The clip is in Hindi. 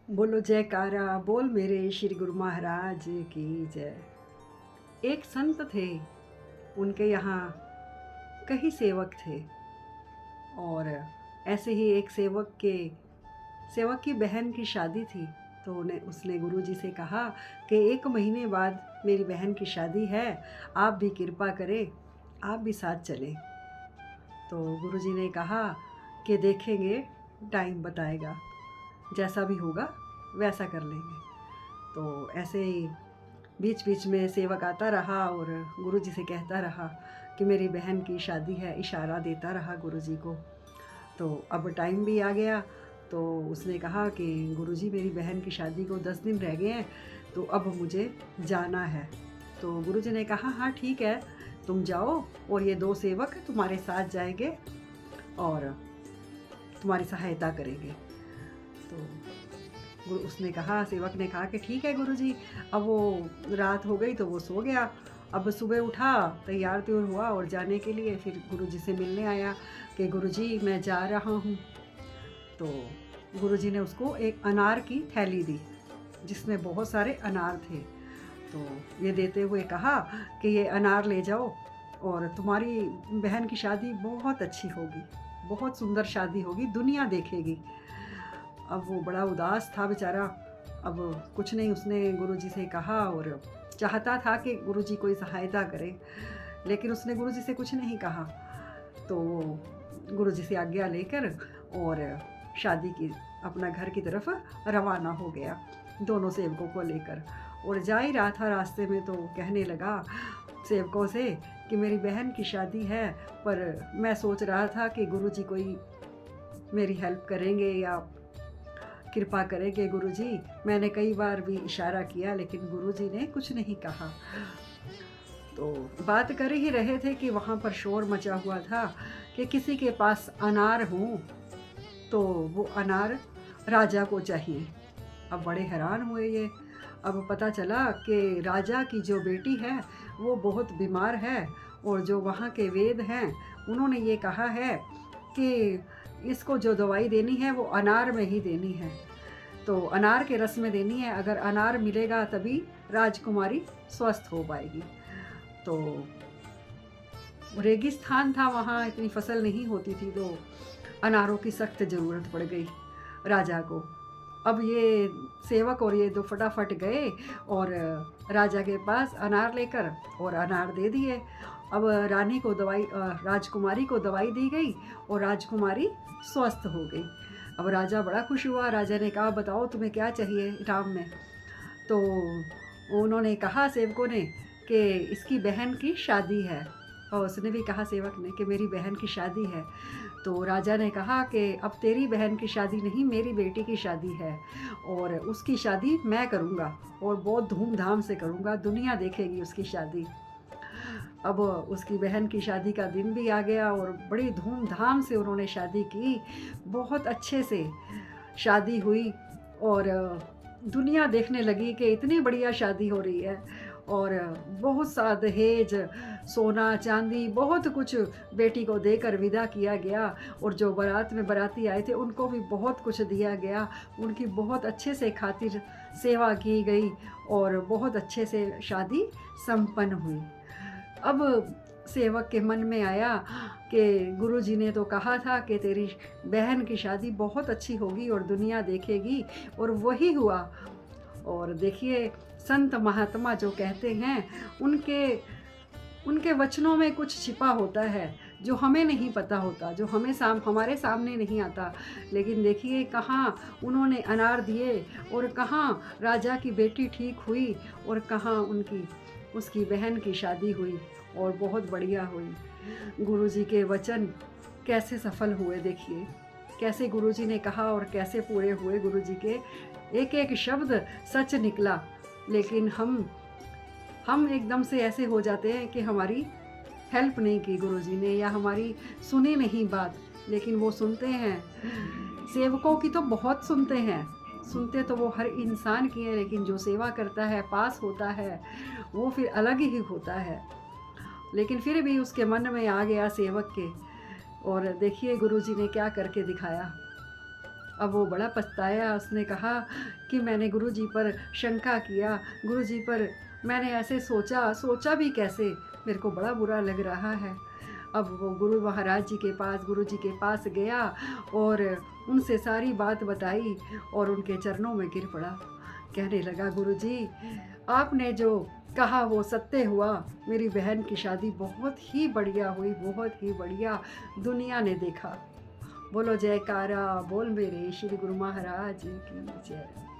बोलो जयकारा बोल मेरे श्री गुरु महाराज की जय। एक संत थे, उनके यहाँ कई सेवक थे और ऐसे ही एक सेवक की बहन की शादी थी। तो उन्हें उसने गुरुजी से कहा कि 1 महीने बाद मेरी बहन की शादी है, आप भी कृपा करें, आप भी साथ चलें। तो गुरुजी ने कहा कि देखेंगे, टाइम बताएगा, जैसा भी होगा वैसा कर लेंगे। तो ऐसे ही बीच बीच में सेवक आता रहा और गुरुजी से कहता रहा कि मेरी बहन की शादी है, इशारा देता रहा गुरुजी को। तो अब टाइम भी आ गया, तो उसने कहा कि गुरुजी मेरी बहन की शादी को 10 दिन रह गए हैं, तो अब मुझे जाना है। तो गुरुजी ने कहा हाँ ठीक है, तुम जाओ और ये 2 सेवक तुम्हारे साथ जाएंगे और तुम्हारी सहायता करेंगे। तो उसने कहा, सेवक ने कहा कि ठीक है गुरुजी। अब वो रात हो गई तो वो सो गया। अब सुबह उठा, तैयार त्योर हुआ और जाने के लिए फिर गुरुजी से मिलने आया कि गुरुजी मैं जा रहा हूँ। तो गुरुजी ने उसको एक अनार की थैली दी जिसमें बहुत सारे अनार थे। तो ये देते हुए कहा कि ये अनार ले जाओ और तुम्हारी बहन की शादी बहुत अच्छी होगी, बहुत सुंदर शादी होगी, दुनिया देखेगी। अब वो बड़ा उदास था बेचारा। अब कुछ नहीं, उसने गुरुजी से कहा और चाहता था कि गुरुजी कोई सहायता करे, लेकिन उसने गुरुजी से कुछ नहीं कहा। तो गुरुजी से आज्ञा लेकर और शादी की अपना घर की तरफ रवाना हो गया, दोनों सेवकों को लेकर। और जा ही रहा था, रास्ते में तो कहने लगा सेवकों से कि मेरी बहन की शादी है, पर मैं सोच रहा था कि गुरुजी कोई मेरी हेल्प करेंगे या कृपा करेंगे गुरुजी। मैंने कई बार भी इशारा किया लेकिन गुरुजी ने कुछ नहीं कहा। तो बात कर ही रहे थे कि वहाँ पर शोर मचा हुआ था कि किसी के पास अनार हो तो वो अनार राजा को चाहिए। अब बड़े हैरान हुए ये। अब पता चला कि राजा की जो बेटी है वो बहुत बीमार है और जो वहाँ के वेद हैं उन्होंने ये कहा है कि इसको जो दवाई देनी है वो अनार में ही देनी है, तो अनार के रस में देनी है। अगर अनार मिलेगा तभी राजकुमारी स्वस्थ हो पाएगी। तो रेगिस्तान था वहाँ, इतनी फसल नहीं होती थी, तो अनारों की सख्त ज़रूरत पड़ गई राजा को। अब ये सेवक और ये 2 फटाफट गए और राजा के पास अनार लेकर और अनार दे दिए। अब राजकुमारी को दवाई दी गई और राजकुमारी स्वस्थ हो गई। अब राजा बड़ा खुश हुआ। राजा ने कहा बताओ तुम्हें क्या चाहिए इनाम में। तो उन्होंने कहा सेवकों ने कि इसकी बहन की शादी है, और उसने भी कहा सेवक ने कि मेरी बहन की शादी है। तो राजा ने कहा कि अब तेरी बहन की शादी नहीं, मेरी बेटी की शादी है और उसकी शादी मैं करूँगा और बहुत धूमधाम से करूँगा, दुनिया देखेगी उसकी शादी। अब उसकी बहन की शादी का दिन भी आ गया और बड़ी धूमधाम से उन्होंने शादी की, बहुत अच्छे से शादी हुई और दुनिया देखने लगी कि इतनी बढ़िया शादी हो रही है। और बहुत सा दहेज, सोना चांदी, बहुत कुछ बेटी को देकर विदा किया गया और जो बारात में बाराती आए थे उनको भी बहुत कुछ दिया गया। उनकी बहुत अच्छे से खातिर सेवा की गई और बहुत अच्छे से शादी संपन्न हुई। अब सेवक के मन में आया कि गुरुजी ने तो कहा था कि तेरी बहन की शादी बहुत अच्छी होगी और दुनिया देखेगी, और वही हुआ। और देखिए संत महात्मा जो कहते हैं उनके वचनों में कुछ छिपा होता है जो हमें नहीं पता होता, जो हमारे सामने नहीं आता। लेकिन देखिए कहाँ उन्होंने अनार दिए और कहाँ राजा की बेटी ठीक हुई और कहाँ उसकी बहन की शादी हुई और बहुत बढ़िया हुई। गुरुजी के वचन कैसे सफल हुए, देखिए कैसे गुरुजी ने कहा और कैसे पूरे हुए। गुरुजी के एक एक शब्द सच निकला। लेकिन हम एकदम से ऐसे हो जाते हैं कि हमारी हेल्प नहीं की गुरुजी ने या हमारी सुनी नहीं बात, लेकिन वो सुनते हैं। सेवकों की तो बहुत सुनते तो वो हर इंसान की है, लेकिन जो सेवा करता है, पास होता है, वो फिर अलग ही होता है। लेकिन फिर भी उसके मन में आ गया सेवक के, और देखिए गुरुजी ने क्या करके दिखाया। अब वो बड़ा पछताया, उसने कहा कि मैंने गुरुजी पर शंका किया, गुरुजी पर मैंने ऐसे सोचा, सोचा भी कैसे, मेरे को बड़ा बुरा लग रहा है। अब वो गुरु महाराज जी के पास, गुरु जी के पास गया और उनसे सारी बात बताई और उनके चरणों में गिर पड़ा। कहने लगा, गुरु जी आपने जो कहा वो सत्य हुआ, मेरी बहन की शादी बहुत ही बढ़िया हुई, बहुत ही बढ़िया, दुनिया ने देखा। बोलो जयकारा, बोल मेरे श्री गुरु महाराज की जय।